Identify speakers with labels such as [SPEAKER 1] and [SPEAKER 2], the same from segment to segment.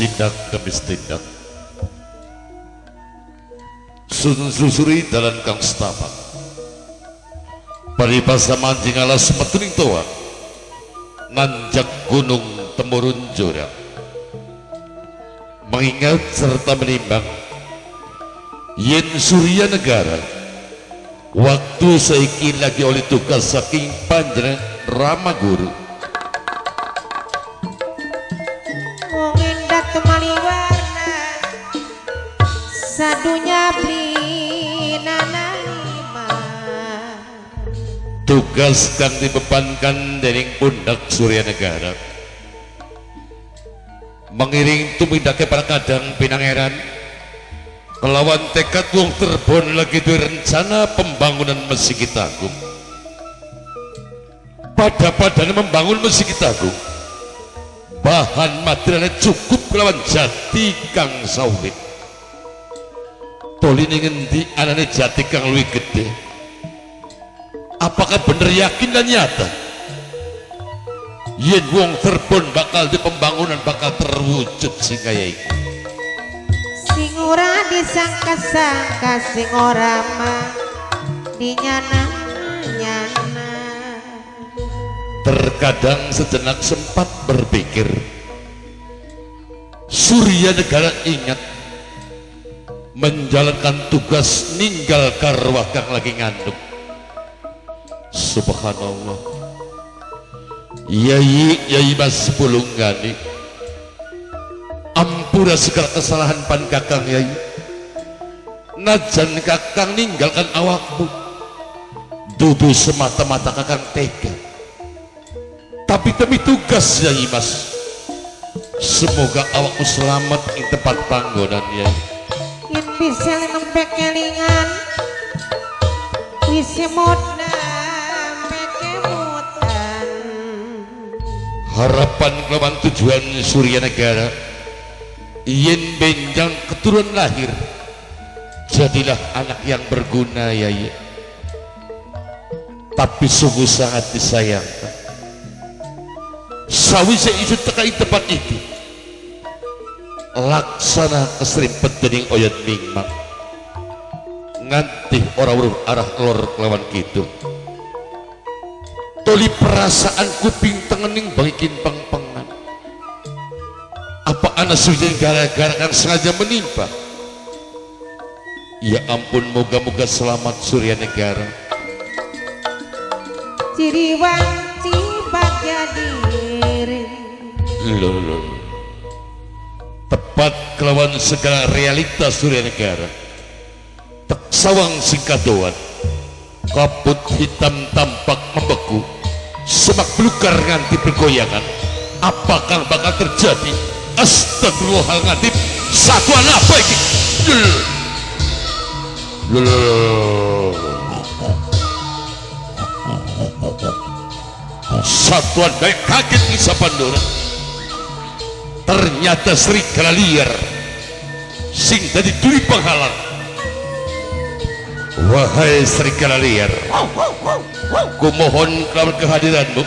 [SPEAKER 1] tindak demi tindak susuri dalan kang setapak paribasa mancing alas metuning toa nanjak gunung temurun jurang mengingat serta menimbang yen Surya Negara waktu saiki lagi oleh tugas saking panjenengan Rama Guru
[SPEAKER 2] mengendak temali warna sadunya beli nananima
[SPEAKER 1] tugas kang dibebankan dening pundak Surya Negara mengiring tumindake para kadang pinangeran kelawan tekad wong terbon lagi duwe rencana pembangunan Mesjid Agung pada-padanya membangun Mesjid Agung bahan materialnya cukup kelawan jati kang sawit toli ngendi anane jati kang luwih gede apakah bener yakin dan nyata yen wong terbon bakal di pembangunan bakal terwujud sing kaya iki
[SPEAKER 2] sing ora disangka-sangka sing ora mah dinyana-nyana
[SPEAKER 1] terkadang sejenak sempat berpikir Surya Negara ingat menjalankan tugas ninggal karwah kang lagi ngandung subhanallah Yai Mas Pulunggani ampura segala kesalahan pan kakang Yai najan kakang ninggalkan awakmu dudu semata-mata kakang tega tapi demi tugas Yai Mas semoga awakmu selamat di tempat panggonan Yai
[SPEAKER 2] yang bisa nempel kelingan bisa modal
[SPEAKER 1] harapan kelawan tujuan Surya Negara yen benjang keturunan lahir jadilah anak yang berguna Yai tapi sungguh sangat disayangkan sawise isu tekai tempat itu laksana keserimpet dening oyot mingmang nganti ora urung arah lor kelawan gitu toli perasaan kuping tengening bagikin peng-pengan apa anak sudah gara-gara kan sengaja menimpa ya ampun moga-moga selamat Surya Negara
[SPEAKER 2] ciri wanci bagja diri
[SPEAKER 1] lho tepat kelawan segala realitas Surya Negara tak sawang singkadoan kabut hitam tampak membeku semak belukar nganti bergoyangan apakah bakal terjadi astagfirullahaladzim satuan apa ini satuan baik kaget Isa Pandora ternyata serigala liar sing dari duri penghalang wahai serigala liar kumohon kelawan kehadiranmu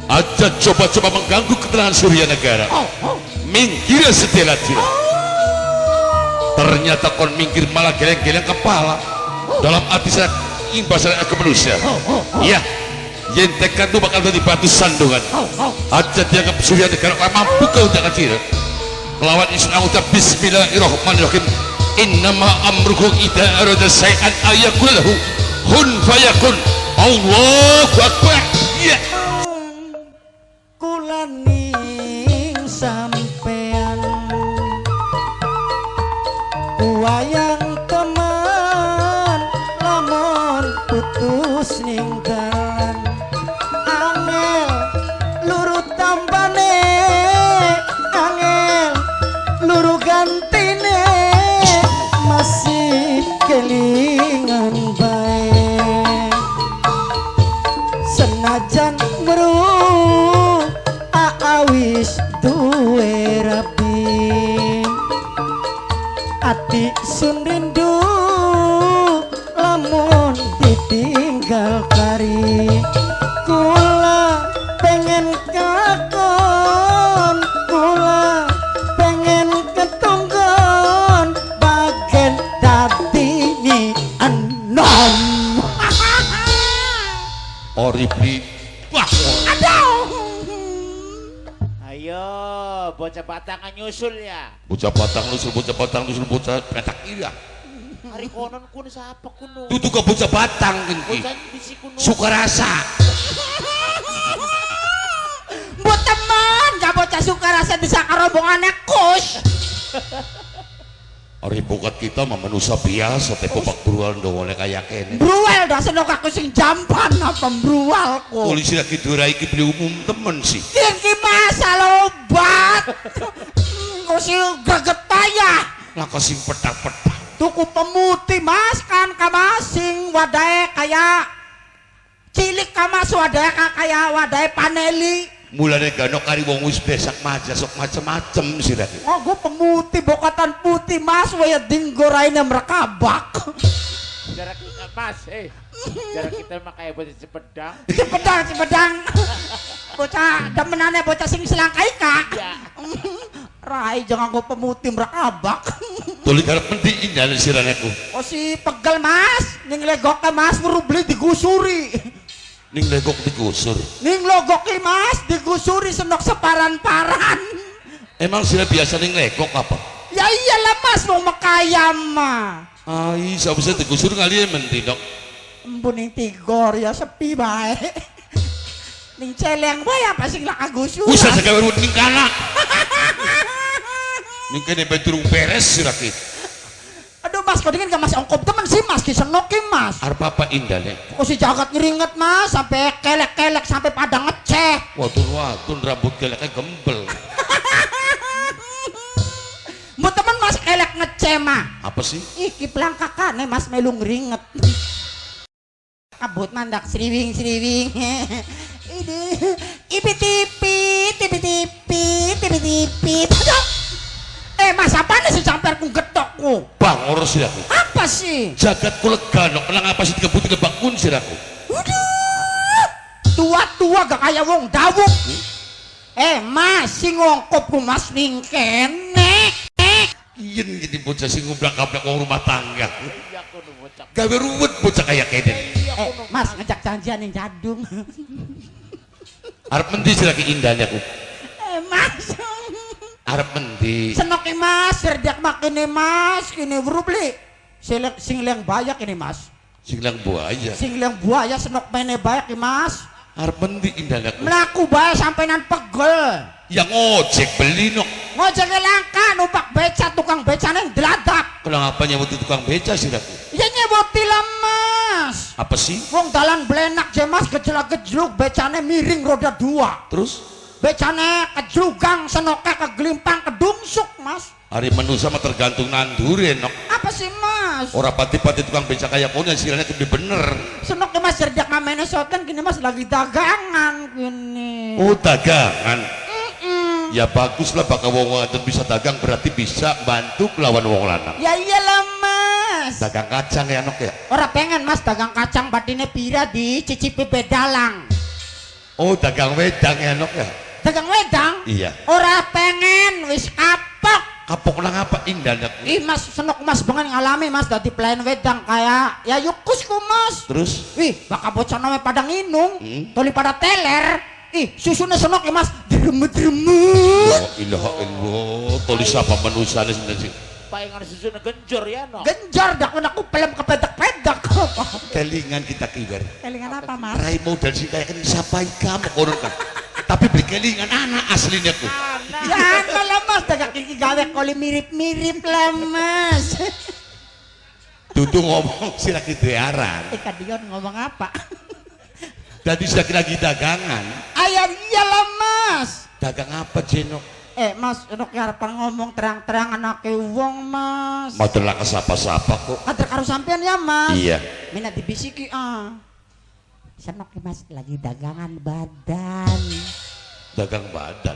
[SPEAKER 1] aja coba-coba mengganggu ketenangan Surya Negara minggir setelah tidak ternyata kon minggir malah geleng-geleng kepala dalam hati saya imbasan ke manusia iya yen tekad itu bakal jadi batu sandungan aja dianggap Surya Negara mampu kau jangan tidak melawan isna ucap bismillahirrahmanirrahim innama amruhu idza arada syai'an ayakul lahu hun fayakun Allahu akbar ya
[SPEAKER 3] kulaning sampean wayang teman lamun putus ning dalan angel luru tambane angel luru gantine masih kelingan bae senajan meruh aawis duwe rapi ati sun rindu lamun ditinggal kari kula pengen kakon kula pengen
[SPEAKER 1] Ori beli. Wah,
[SPEAKER 4] Ayo, bocah batangan nyusul ya.
[SPEAKER 1] bocah batang lusul, bocah petak iya.
[SPEAKER 4] Hari konon kun siapa kuno?
[SPEAKER 1] Itu ke bocah batang kan.
[SPEAKER 4] Bocah bisi kuno.
[SPEAKER 1] Suka rasa.
[SPEAKER 3] Buat teman, gak bocah suka rasa bisa rombongannya kus.
[SPEAKER 1] Ori bukat kita mah manusia biasa, tapi pak beruan dong oleh kayak kene.
[SPEAKER 3] Bruel dah senok aku sing jampan apa brual ku.
[SPEAKER 1] Polisi lagi durai ki beli umum temen sih.
[SPEAKER 3] Tinggi masalah obat. Kau sih greget payah.
[SPEAKER 1] Lah kasih petak-petak.
[SPEAKER 3] Tuku pemutih mas kan kamasing wadai kayak cilik kamas wadai kayak wadai paneli.
[SPEAKER 1] Mulane ganok kari wong wis besak maja sok macem-macem sih lagi.
[SPEAKER 3] Oh gue pemutih bokatan putih mas waya dinggorainya merekabak.
[SPEAKER 4] Jarak kita mas, jarak kita mah kayak bocah Cepedang.
[SPEAKER 3] Cepedang. Bocah demenannya bocah sing selangkai kak.
[SPEAKER 4] Ya.
[SPEAKER 3] Rai jangan gue pemutih merekabak.
[SPEAKER 1] Tuli garap mending indah siraneku.
[SPEAKER 3] Oh si pegel mas, ning legoknya mas baru beli digusuri.
[SPEAKER 1] Ning legok digusur.
[SPEAKER 3] Ning logoki mas digusuri senok separan-paran.
[SPEAKER 1] Emang sila biasa ning legok apa?
[SPEAKER 3] Ya iyalah mas mau makayam mah.
[SPEAKER 1] Ai, siapa bisa digusur kali ya mentindok.
[SPEAKER 3] Embun ning tigor ya sepi bae. Ning celeng bae apa sing laka gusur.
[SPEAKER 1] Usah segala ning kana. Ning kene beturung beres siraki.
[SPEAKER 3] Aduh mas, kau dingin gak mas ongkop temen sih mas, kisenokin mas.
[SPEAKER 1] Arep apa indah nek?
[SPEAKER 3] Kok si jagat ngeringet mas, sampai kelek-kelek sampai pada ngeceh.
[SPEAKER 1] Watun rambut keleknya gembel.
[SPEAKER 3] Mau temen mas kelek ngeceh mah.
[SPEAKER 1] Apa sih?
[SPEAKER 3] Ih kiplang kakak nih mas melu ngeringet. Kabut mandak sriwing. Ini tipit. Mas apa nih si camperku getokku?
[SPEAKER 1] Bang oros siraku.
[SPEAKER 3] Apa sih?
[SPEAKER 1] Jagat kuleganok kenang apa sih dikebuti kebakun siraku.
[SPEAKER 3] Udah tua-tua gak kayak wong dawuk. Mas sing ngongkopku mas ning kene.
[SPEAKER 1] Iya jadi bocah sing ngublak-ablak wong rumah tangga.
[SPEAKER 4] Iya kuno bocah.
[SPEAKER 1] Gawe ruwet bocah kayak kene.
[SPEAKER 3] Mas ngajak janjian yang jadung.
[SPEAKER 1] Arep mendi siraki indahnya ku.
[SPEAKER 3] Mas
[SPEAKER 1] Arep mendi.
[SPEAKER 3] senoke mas serdak makene mas kini buru beli sing liang bayak ini mas
[SPEAKER 1] Sing lang buaya.
[SPEAKER 3] sing liang buaya senok mene bayak ini mas
[SPEAKER 1] Arep mendi indahnya ku.
[SPEAKER 3] melaku bae sampai nan pegel
[SPEAKER 1] Yang ojek beli nok.
[SPEAKER 3] ngojeknya langka numpak beca tukang becanya deladak
[SPEAKER 1] Kenang apa nyebut tukang beca siraku.
[SPEAKER 3] ya nyeboti lah mas
[SPEAKER 1] Apa sih?
[SPEAKER 3] wong dalan belenak je mas gejlak-gejluk becanya miring roda dua
[SPEAKER 1] Terus
[SPEAKER 3] becanya kejlugang senoknya kegelimpang kedungsuk mas
[SPEAKER 1] hari manusia mah tergantung nandure nok.
[SPEAKER 3] apa sih mas
[SPEAKER 1] Ora pati-pati tukang beca kayak kono sirane gede bener.
[SPEAKER 3] senoknya mas cerdak ngamene soten kini mas lagi dagangan kini
[SPEAKER 1] Oh dagangan. Ya bagus lah bakal wong wadon bisa dagang berarti bisa bantu lawan wong lanang.
[SPEAKER 3] ya iyalah mas
[SPEAKER 1] Dagang kacang ya nok ya.
[SPEAKER 3] ora pengen mas dagang kacang batinnya pira di cicipi bedalang
[SPEAKER 1] Oh dagang wedang ya nok ya.
[SPEAKER 3] dagang wedang
[SPEAKER 1] Iya.
[SPEAKER 3] ora pengen wis kapok
[SPEAKER 1] Kapok nang apa indah nok.
[SPEAKER 3] ih mas senok mas banget ngalami mas dadi pelayan wedang kayak ya yukusku mas
[SPEAKER 1] Terus
[SPEAKER 3] wih bakal bocah namanya pada nginung toli pada teler ih susunya senok ya mas
[SPEAKER 1] La
[SPEAKER 3] diremut
[SPEAKER 1] ilaha illallah tulis apa manusia sih.
[SPEAKER 4] Palingan susunya genjor ya no.
[SPEAKER 3] genjar dak aku pelem kepedak-pedak
[SPEAKER 1] Kelingan kita kibar.
[SPEAKER 3] kelingan apa mas
[SPEAKER 1] Rai modal sih kayak kan siapa kamu konon kan. Tapi beli kelingan anak aslinya ku.
[SPEAKER 3] ya lah mas dagang kiki gawe koli mirip-mirip lah mas
[SPEAKER 1] Dudu ngomong sih lagi diaran.
[SPEAKER 3] Ika Dion ngomong apa?
[SPEAKER 1] Jadi sudah lagi dagangan.
[SPEAKER 3] Ayah iyalah mas
[SPEAKER 1] Dagang apa Jenok?
[SPEAKER 3] mas untuk harapan ngomong terang-terang anaknya wong mas
[SPEAKER 1] Materlah ke sapa-sapa kok.
[SPEAKER 3] kader karo sampean ya mas
[SPEAKER 1] Iya.
[SPEAKER 3] minat dibisiki senok ya mas lagi dagangan badan
[SPEAKER 1] Dagang badan.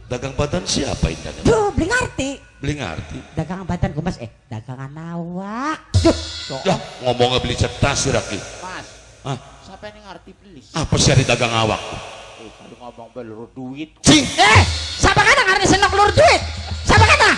[SPEAKER 1] Dagang badan siapa ini?
[SPEAKER 3] duh beli ngerti
[SPEAKER 1] Beli ngerti.
[SPEAKER 3] dagangan badan gue mas dagangan awak
[SPEAKER 1] Ya ngomongnya beli cetas sih Raki.
[SPEAKER 4] Mas,
[SPEAKER 1] Ah,
[SPEAKER 4] siapa yang ngerti please?
[SPEAKER 1] apa sih hari dagang awak?
[SPEAKER 4] Kalau ngomong belur duit.
[SPEAKER 1] Cing.
[SPEAKER 3] siapa kata ngarani senok lur duit siapa kata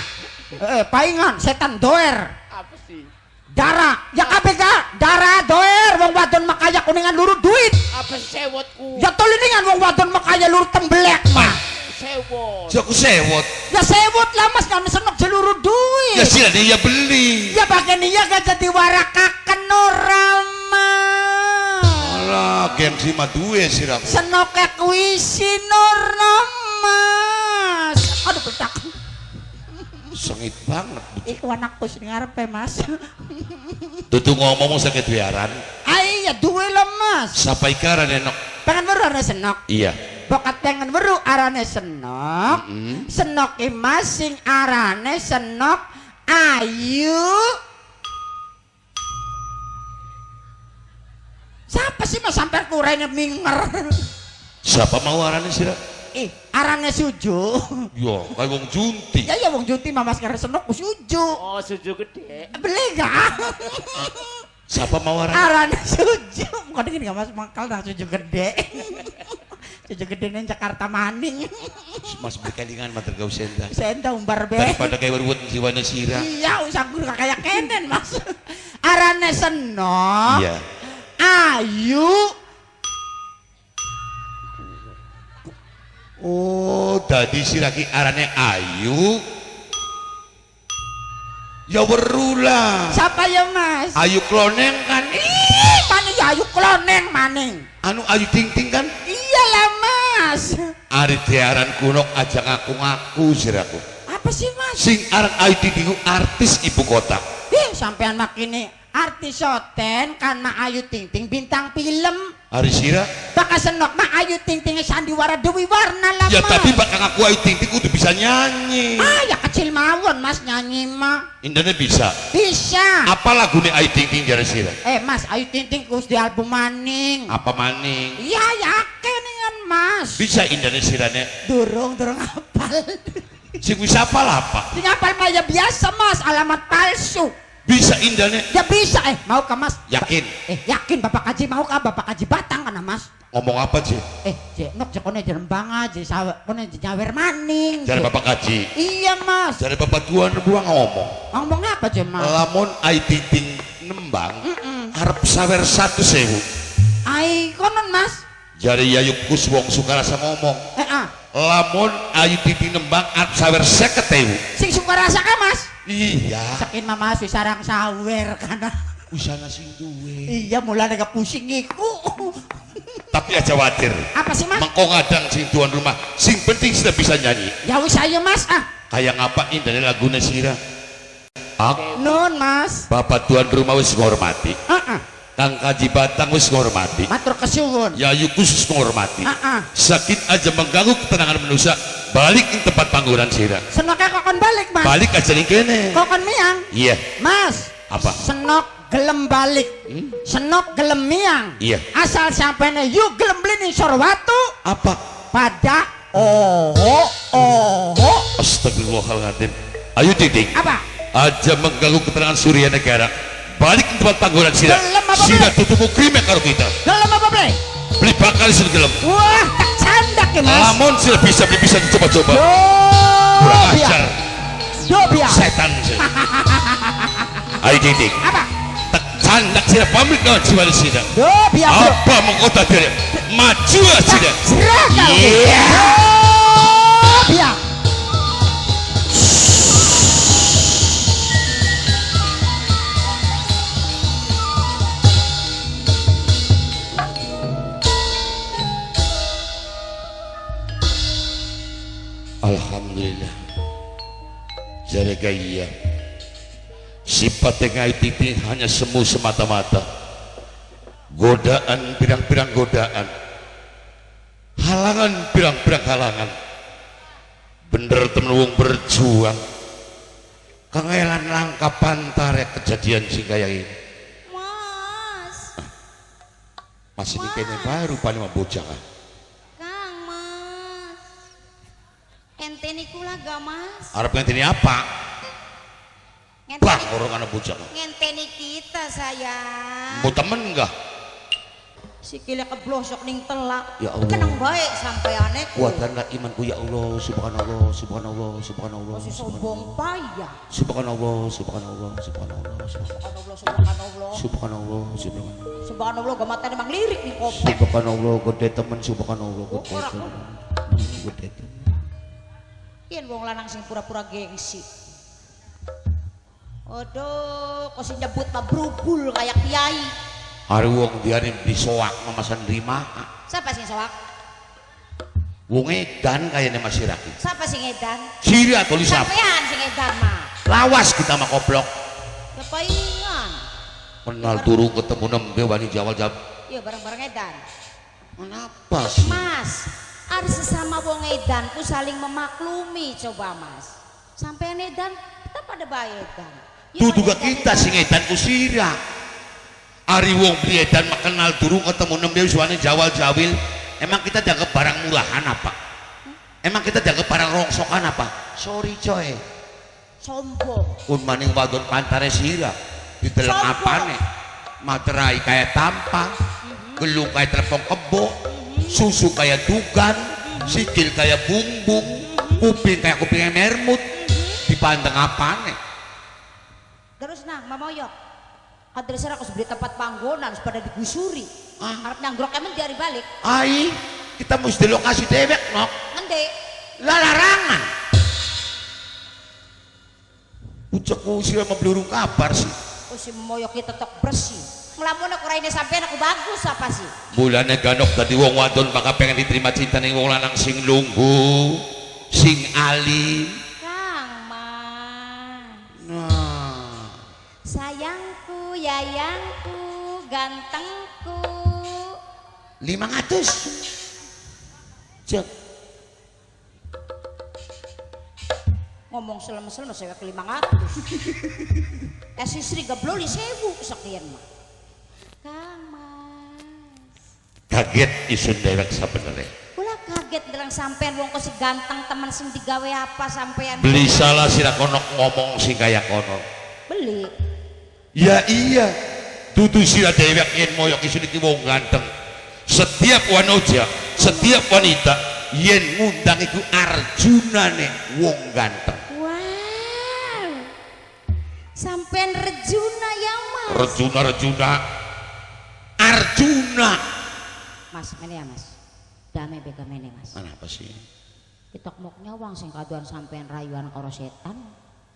[SPEAKER 3] paingan setan doer
[SPEAKER 4] Apa sih?
[SPEAKER 3] darah ya KPK darah doer wong wadon makaya kuningan luru duit
[SPEAKER 4] Apa sewotku?
[SPEAKER 3] Ya tuliningan wong wadon makanya lur tembelek mah.
[SPEAKER 4] Sewot.
[SPEAKER 1] Si aku sewot.
[SPEAKER 3] Ya sewot lah mas kan senok jeluru duit.
[SPEAKER 1] Ya sila dia beli.
[SPEAKER 3] Ya bagian iya gak jadi warakaken orang mah.
[SPEAKER 1] Alah, gengsi mah duwe sirah.
[SPEAKER 3] Senok kuisi orang mas. Aduh bedak.
[SPEAKER 1] Sengit banget.
[SPEAKER 3] Iku anakku sing ngarepe mas.
[SPEAKER 1] Tutu ngomong sakit biaran.
[SPEAKER 3] Ay ya duwe lah mas.
[SPEAKER 1] Sampai ikaran enok.
[SPEAKER 3] Pengen weru arane senok.
[SPEAKER 1] Iya.
[SPEAKER 3] Bokat pengen weru arane senok. Senok mas sing arane senok ayu. Siapa sih mas sampai kurenya minger?
[SPEAKER 1] Siapa mau arane sirah?
[SPEAKER 3] Arane suju.
[SPEAKER 1] Yo, kayak wong junti.
[SPEAKER 3] Ya wong junti mamas karena senok ku suju.
[SPEAKER 4] Oh, suju gede.
[SPEAKER 3] Beli gak?
[SPEAKER 1] Siapa mau arane?
[SPEAKER 3] Arane suju. Kok gini gak mas mangkal dah suju gede. Suju gede nih Jakarta maning.
[SPEAKER 1] Mas berkelingan mater gau senda.
[SPEAKER 3] Senda umbar be.
[SPEAKER 1] Daripada kayak berbuat jiwana sirah.
[SPEAKER 3] Iya usah gue kayak kenen mas. Arane senok.
[SPEAKER 1] Iya.
[SPEAKER 3] Ayu.
[SPEAKER 1] Oh, tadi si laki arane Ayu. Ya berula.
[SPEAKER 3] Siapa ya mas?
[SPEAKER 1] Ayu kloneng kan?
[SPEAKER 3] Ih, mana ya Ayu kloneng maning?
[SPEAKER 1] Anu Ayu ting ting kan?
[SPEAKER 3] Iyalah mas.
[SPEAKER 1] Ari tiaran kunok aja ngaku-ngaku siraku.
[SPEAKER 3] Apa sih mas?
[SPEAKER 1] Sing aran Ayu ting ting artis ibu kota.
[SPEAKER 3] Sampean makini artis soten karena Ayu Ting Ting bintang film.
[SPEAKER 1] Ari sira?
[SPEAKER 3] Baka senok mah Ayu Ting Ting sandiwara Dewi Warna lah
[SPEAKER 1] Ya
[SPEAKER 3] mas.
[SPEAKER 1] tapi bakal ngaku Ayu ting ting udah bisa nyanyi.
[SPEAKER 3] Ya kecil mawon mas nyanyi mah.
[SPEAKER 1] Indahnya bisa.
[SPEAKER 3] Bisa.
[SPEAKER 1] Apa lagunya Ayu ting ting jare sira?
[SPEAKER 3] Mas Ayu Ting Ting kus di album maning.
[SPEAKER 1] Apa maning?
[SPEAKER 3] Iya yakin kan mas.
[SPEAKER 1] Bisa indahnya sirane.
[SPEAKER 3] Durung apal.
[SPEAKER 1] Sing bisa apa?
[SPEAKER 3] Sing apal mah ya biasa mas, alamat palsu.
[SPEAKER 1] Bisa indahnya.
[SPEAKER 3] Ya bisa mau ke mas?
[SPEAKER 1] Yakin?
[SPEAKER 3] Yakin Bapak Kaji mau kah? Bapak Kaji Batang kan mas?
[SPEAKER 1] Ngomong apa sih?
[SPEAKER 3] Nok jekone jerembang aja, kone nyawer maning.
[SPEAKER 1] Jare Bapak Kaji.
[SPEAKER 3] Iya mas.
[SPEAKER 1] Jare Bapak Tuan buang ngomong.
[SPEAKER 3] Ngomongnya apa aja mas?
[SPEAKER 1] Lamun Ayu ting ting nembang, harap sawer 1.000.
[SPEAKER 3] Ai konon mas.
[SPEAKER 1] Jare Yayu Kuswong Sukarasa ngomong. Lamun Ayu ting ting nembang harap sawer 50.000.
[SPEAKER 3] Sing suka rasa kan mas?
[SPEAKER 1] Iya.
[SPEAKER 3] Sakin mama wis sarang sawer kana.
[SPEAKER 1] Usana sing duwe.
[SPEAKER 3] Iya mulai agak pusing iku.
[SPEAKER 1] Tapi aja khawatir.
[SPEAKER 3] Apa sih mas?
[SPEAKER 1] Mengko ngadang sing tuan rumah. Sing penting sudah bisa nyanyi.
[SPEAKER 3] Ya wis ayo mas
[SPEAKER 1] Kayak ngapain dari laguna sira.
[SPEAKER 3] Nun mas.
[SPEAKER 1] Bapak tuan rumah wis ngormati. Kang Kaji Batang wis ngormati.
[SPEAKER 3] Matur kesuwun.
[SPEAKER 1] Yayu khusus ngormati. Sakit aja mengganggu ketenangan manusia. Balik ke tempat pangguran sira.
[SPEAKER 3] Senoknya kokon balik mas.
[SPEAKER 1] Balik aja nih kene.
[SPEAKER 3] Kokon miang.
[SPEAKER 1] Iya.
[SPEAKER 3] Mas.
[SPEAKER 1] Apa?
[SPEAKER 3] Senok gelem balik. Senok gelem miang.
[SPEAKER 1] Iya.
[SPEAKER 3] Asal sampainya yuk gelem beli nih sorwatu.
[SPEAKER 1] Apa?
[SPEAKER 3] Pada
[SPEAKER 1] Astagfirullahaladzim. Ayo titik.
[SPEAKER 3] Apa?
[SPEAKER 1] Aja mengganggu ketenangan Surya Negara. Balik ke tempat pangguran sira.
[SPEAKER 3] Gelem apa,
[SPEAKER 1] Sira
[SPEAKER 3] Bre?
[SPEAKER 1] tutup krimek karo kita.
[SPEAKER 3] Gelem apa bre?
[SPEAKER 1] Beli bakal sira gelem.
[SPEAKER 3] Wah tak candak ya mas.
[SPEAKER 1] Lamun sira bisa dicoba-coba. Kurang ajar.
[SPEAKER 3] Dobia.
[SPEAKER 1] Setan sih. Ayo titik.
[SPEAKER 3] Apa?
[SPEAKER 1] Tak candak sira pamit lawan jiwa sira.
[SPEAKER 3] Dobia bro.
[SPEAKER 1] Apa mengkota dia? Maju sira.
[SPEAKER 3] Seragam.
[SPEAKER 1] Iya.
[SPEAKER 3] Dobia.
[SPEAKER 1] Alhamdulillah. Jare gaya. Sifatnya Ayu ting ting hanya semu semata-mata. Godaan pirang-pirang godaan. Halangan pirang-pirang halangan. Bener temen wong berjuang. Kangelan langkah pantare kejadian sing kaya ini.
[SPEAKER 5] Mas,
[SPEAKER 1] Masih ini kayaknya baru paling mau bocah kan.
[SPEAKER 5] Kang Mas, ente niku laga Mas,
[SPEAKER 1] Arab ngenteni apa? Bang orang anak bocah kan.
[SPEAKER 5] ngenteni kita sayang.
[SPEAKER 1] Mau temen enggak?
[SPEAKER 5] sikile keblosok ning telak.
[SPEAKER 1] Ya Allah.
[SPEAKER 5] Kenang baik sampeane.
[SPEAKER 1] Kuatkanlah imanku ya Allah. Subhanallah, subhanallah, subhanallah.
[SPEAKER 5] Masih sombong payah.
[SPEAKER 1] Subhanallah, subhanallah, subhanallah, subhanallah.
[SPEAKER 5] Subhanallah, subhanallah.
[SPEAKER 1] Subhanallah, subhanallah.
[SPEAKER 5] Subhanallah gamatan emang lirik nih kopi.
[SPEAKER 1] Subhanallah, gede temen, subhanallah, gede
[SPEAKER 5] Ora,
[SPEAKER 1] temen. Gede temen.
[SPEAKER 5] Yen wong lanang sing pura-pura gengsi. Aduh, kok sing nyebut mah brubul kayak kiai.
[SPEAKER 1] Hari wong dianin disoak mamasan nerima.
[SPEAKER 5] Siapa sing soak?
[SPEAKER 1] Wong edan kayaknya masih rakyat.
[SPEAKER 5] Siapa sing edan?
[SPEAKER 1] Ciri atau lisap.
[SPEAKER 5] Sampean sing edan mah.
[SPEAKER 1] Lawas kita mah koplok.
[SPEAKER 5] Kepaingan.
[SPEAKER 1] Kenal turun ketemu nembe wani jawal jawab.
[SPEAKER 5] Iya bareng-bareng edan.
[SPEAKER 1] Kenapa sih?
[SPEAKER 5] Mas, ada sesama wong edan ku saling memaklumi coba Mas. Sampean edan, kita pada bae edan. Ya,
[SPEAKER 1] Itu juga
[SPEAKER 5] edan,
[SPEAKER 1] kita
[SPEAKER 5] edan.
[SPEAKER 1] sing edan kusira. Ari wong beli edan mah kenal turun ketemu nembe wani jawal jawil. Emang kita jaga barang murahan apa? Emang kita jaga barang rongsokan apa? Sorry coy.
[SPEAKER 5] Sombong.
[SPEAKER 1] Kun maning wadon pantare sira. Di dalam
[SPEAKER 5] Sombong.
[SPEAKER 1] apane? Materai kayak tampang, gelung kayak telepon kebo, susu kayak dugan, sikil kayak bumbung, kuping kayak kupingnya mermut. Dipandang apane?
[SPEAKER 5] Terus nah, Mamoyok. Kadri serah kus beli tempat panggonan harus pada digusuri. Harap nyanggrok emang dari balik.
[SPEAKER 1] Ai, kita mesti lokasi dewek nok.
[SPEAKER 5] Nanti
[SPEAKER 1] Larangan. Ucapku sih mau belurung kabar sih.
[SPEAKER 5] oh si Mamoyok kita tok bersih. Ngelamun aku raine sampean aku bagus apa sih?
[SPEAKER 1] Bulannya ganok tadi wong wadon maka pengen diterima cinta ning wong lanang sing lunggu, sing alim.
[SPEAKER 5] Kang Mas.
[SPEAKER 1] Nah,
[SPEAKER 5] Sayangku, yayangku, gantengku.
[SPEAKER 1] 500. Cek.
[SPEAKER 5] Ngomong selem-selem saya ke 500. Sisri gabloli 1000 sekian mah. Kang Mas.
[SPEAKER 1] Kaget isun dewek sebenarnya.
[SPEAKER 5] Ulah kaget dalam sampean wong kok si ganteng teman sing digawe apa sampean.
[SPEAKER 1] Beli salah sira kono ngomong sing kaya kono.
[SPEAKER 5] Beli.
[SPEAKER 1] Ya iya. Dudu sira dewek yen moyok isun iki wong ganteng. Setiap wanita, setiap wanita yen ngundang iku arjunane wong ganteng.
[SPEAKER 5] Wow. Sampean Rejuna ya Mas.
[SPEAKER 1] Rejuna Arjuna.
[SPEAKER 5] Mas, mene ya Mas. Damai bega mene Mas.
[SPEAKER 1] Kenapa sih?
[SPEAKER 5] Kitok mok nyawang sing kaduan sampean rayuan karo setan.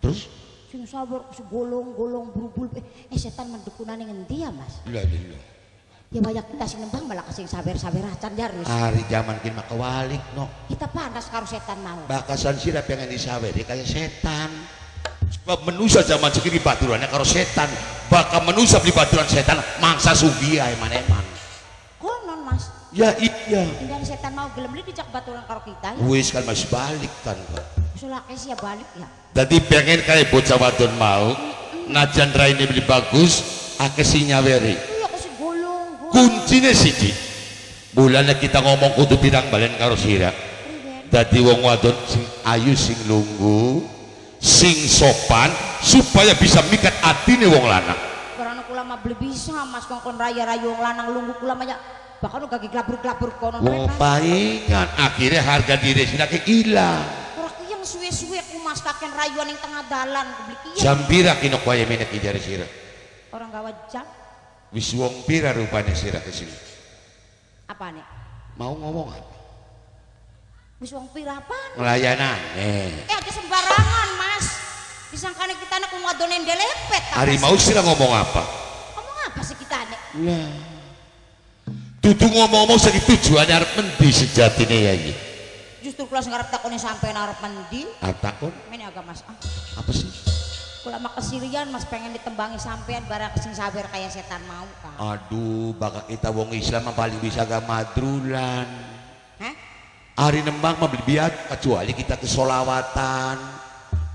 [SPEAKER 1] Terus?
[SPEAKER 5] Sing sabar segolong-golong brubul setan mendekunane ngendi ya Mas?
[SPEAKER 1] Lah lho.
[SPEAKER 5] Ya banyak kita sing nembang malah kesing sabar-sabar acan jarus.
[SPEAKER 1] Hari zaman kin mah kewalik no.
[SPEAKER 5] Kita panas karo setan mau.
[SPEAKER 1] Bakasan sira pengen disaweri kayak setan. Sebab menusa zaman segini baturannya karo setan. Bakal menusa beli baturan setan mangsa sugi ae maneman.
[SPEAKER 5] Konon Mas.
[SPEAKER 1] Ya iya.
[SPEAKER 5] Dan setan mau gelem li dijak baturan karo kita ya.
[SPEAKER 1] Wis kan masih balik kan.
[SPEAKER 5] Sulake sih ya balik ya.
[SPEAKER 1] Jadi pengen kayak bocah wadon mau. Najan raine beli bagus, akeh sing nyaweri.
[SPEAKER 5] Iya kasih golong.
[SPEAKER 1] Kuncine siji. Bulannya kita ngomong kudu bidang balen karo sira. Dadi wong wadon sing ayu sing lunggu, sing sopan supaya bisa mikat atine wong lanang.
[SPEAKER 5] Karena kula mah beli bisa Mas kongkon raya-raya wong lanang lunggu kula mah ya. Bahkan gak glabur-glabur konon
[SPEAKER 1] Wong paingan akhirnya harga diri sira ke ilang.
[SPEAKER 5] Ora yang suwe-suwe ku Mas kaken rayuan ning tengah dalan beli kieu.
[SPEAKER 1] Jam pira kinok wae menek ijare sira?
[SPEAKER 5] Orang gawa jam
[SPEAKER 1] Wis wong pira rupane sira kesini?
[SPEAKER 5] apa nih?
[SPEAKER 1] Mau ngomong apa?
[SPEAKER 5] Wis wong pira apaan?
[SPEAKER 1] Ngelayanane.
[SPEAKER 5] Aja sembarangan Mas. Disangkane kita anak ngadone ndelepet.
[SPEAKER 1] Hari mau sira ngomong apa?
[SPEAKER 5] Ngomong apa sih kita nek?
[SPEAKER 1] Lah. Dudu ngomong-ngomong sing tujuane arep mendi sejatine ya iki.
[SPEAKER 5] Justru kula sing arep takone sampean arep mendi.
[SPEAKER 1] Atakon
[SPEAKER 5] Mene agak Mas.
[SPEAKER 1] apa sih?
[SPEAKER 5] Kula mah kesirian Mas pengen ditembangi sampean barang sing sabar kayak setan mau kan.
[SPEAKER 1] Aduh, bakal kita wong Islam mah paling bisa gak madrulan.
[SPEAKER 5] Hah?
[SPEAKER 1] Hari nembang mah biat kecuali kita ke solawatan.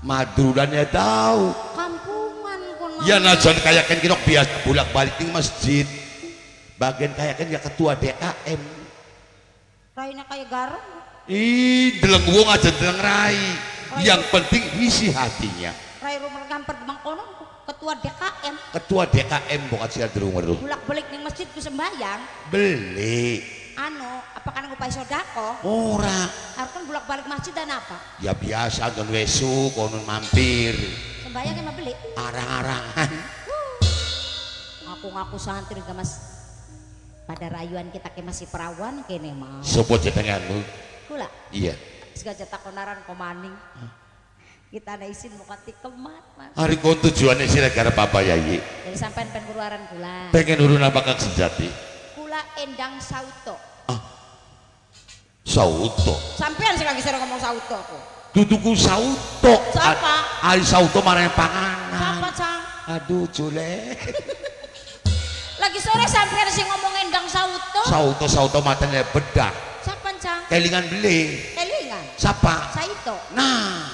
[SPEAKER 1] Madrulan ya tahu.
[SPEAKER 5] Kampungan kon mau.
[SPEAKER 1] Ya najan kayak kan kita biasa bolak-balik di masjid. Bagian kayak kan ya ketua DKM.
[SPEAKER 5] Raina kayak garam.
[SPEAKER 1] Ih, deleng wong aja deleng rai. Yang penting isi hatinya.
[SPEAKER 5] Rai rumah kamper demang kono. ketua DKM.
[SPEAKER 1] Ketua DKM bukan sih derungu.
[SPEAKER 5] Bolak-balik ning masjid ku sembayang.
[SPEAKER 1] Beli.
[SPEAKER 5] Anu, apa kan ngupai sodako?
[SPEAKER 1] Ora.
[SPEAKER 5] Harus kan bolak-balik masjid dan apa?
[SPEAKER 1] Ya biasa don wesu konon mampir.
[SPEAKER 5] Sembayang emang beli.
[SPEAKER 1] Arang-arangan.
[SPEAKER 5] Ngaku-ngaku santri gak mas. Pada rayuan kita ke masih perawan kene mah.
[SPEAKER 1] Sopo jenenganmu?
[SPEAKER 5] Kula.
[SPEAKER 1] Iya.
[SPEAKER 5] Segala takonaran komaning. Kita ada izin mau kati kemat mas.
[SPEAKER 1] Hari kon tujuannya sih negara papa yai.
[SPEAKER 5] Jadi sampean pen buruaran kula.
[SPEAKER 1] Pengen urun apa kang sejati?
[SPEAKER 5] Kula Endang Sauto.
[SPEAKER 1] Sauto.
[SPEAKER 5] Sampean sih lagi sering ngomong Sauto aku.
[SPEAKER 1] Duduku Sauto.
[SPEAKER 5] Siapa?
[SPEAKER 1] Ari Sauto marah panganan.
[SPEAKER 5] Siapa cang?
[SPEAKER 1] Aduh jule.
[SPEAKER 5] Lagi sore sampean sih ngomong Endang Sauto.
[SPEAKER 1] Sauto matanya bedak.
[SPEAKER 5] Siapa cang?
[SPEAKER 1] Kelingan beli.
[SPEAKER 5] Kelingan.
[SPEAKER 1] Siapa?
[SPEAKER 5] Saito.
[SPEAKER 1] Nah.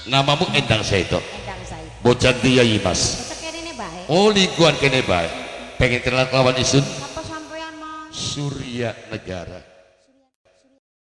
[SPEAKER 1] Namamu Endang Saito.
[SPEAKER 5] Endang Saito.
[SPEAKER 1] Bocan dia Mas.
[SPEAKER 5] Kita kene baik.
[SPEAKER 1] Oh lingkuan kene bae. Pengen kenal lawan isun?
[SPEAKER 5] Apa sampean mas?
[SPEAKER 1] Surya Negara.